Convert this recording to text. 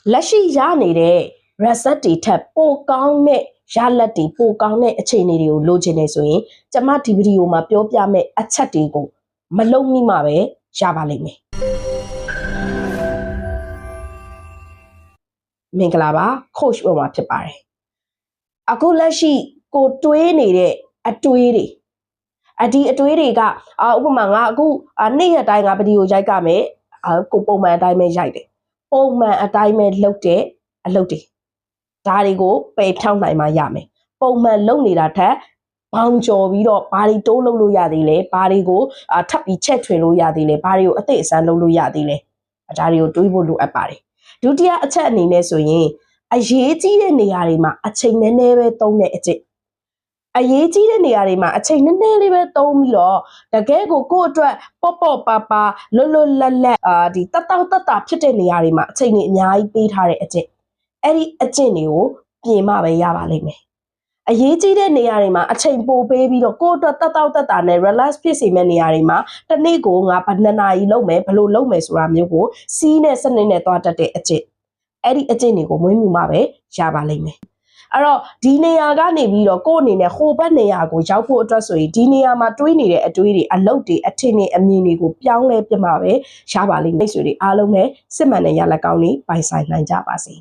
လက်ရှိရနေတဲ့ result တွေထပ်ပိုကောင်းတဲ့ရလဒ်တွေပိုကောင်းတဲ့အခြေအနေတွေကိုလိုချင်နေဆိုရင်ကျမဒီဗီဒီယိုမှာပြောပြမယ့်အချက်တွေကိုမလုံမိမှပဲရပါလိမ့်မယ်မင်္ဂလာပါ coach ပေါ်မှာဖြစ်ပါတယ်အခုလက်ရှိကိုတွေးနေတဲ့အတွေးတွေဒီအတွေးတွေကဥပမာငါအခုနေ့ရက်တိုင်းငါဗီဒီယိုရိုက်ကမယ်ကိုပုံမှန်အတိုင်းပဲရိုက်တယ်ပုံမှန်အတိုင်းပဲလုပ်တဲ့အလုပ်တွေဒါတွေကိုပယ်ဖြောင်းနိုင်မှရမယ်ပုံမှန်လုပ်နေတာထက်ဘောင်ကျော်ပြီးတော့ဘာတွေတိုးလုပ်လို့ရသေးလဲဘာတွေကိုထပ်ပြီးချက်ထွင်လို့ရသေးလဲဘာတွေကိုအသည့်အစမ်းလုပ်လို့ရသေးလဲဒါတွေကိုတွေးဖို့လိုအပ်ပါတယ်ဒုတိယအချက်အနေနဲ့ဆိုရင်အရေးကြီးတဲ့နေရာတွေမှာအချိန်နည်းနည်းပဲသုံးတဲ့အကျင့်အရေးကြီးတဲ့နေရာတွေမှာအချိန်နည်းနည်းလေးပဲသုံးပြီးတော့တကယ်ကိုကိုယ့်အတွက်ပေါ့ပါပါလွတ်လွတ်လပ်လပ်ဒီတတ်ဖြစ်တဲ့နေရာတွေမှာအချိန်ကြီးအများကြီးပေးထားတဲ့အကျင့်အဲ့ဒီအကျင့်တွေကိုပြင်မှပဲရပါလိမ့်မယ်အရေးကြီးတဲ့နေရာတွေမှာအချိန်ပိုပေးပြီးတော့ကိုယ့်အတွက်တတ်နဲ့ relax ဖြစ်စေမယ့်နေရာတွေမှာတစ်နေ့ကိုငါဘယ်နှစ်နာရီလုပ်မယ်ဘယ်လိုလုပ်မယ်ဆိုတာမျိုးကိုစီးနဲ့စနစ်နဲ့သွားတတ်တဲ့အကျင့်အဲ့ဒီအကျင့်တွေကိုမွေးမြူမှပဲရပါလိမ့်မယ်အဲ့တော့ဒီနေရာကနေပြီးတော့ကိုယ့်အနေနဲ့ဟိုဘက်နေရာကိုရောက်ဖို့အတွက်ဆိုရင်ဒီနေရာမှာတွေးနေတဲ့အတွေးတွေအလုပ်တွေအထင်တွေအမြင်တွေကိုပြောင်းလဲပြမှပဲရပါလိမ့်မယ်မိတ်ဆွေတွေအားလုံးပဲစစ်မှန်တဲ့ရလဒ်ကောင်းတွေပိုင်ဆိုင်နိုင်ကြပါစေ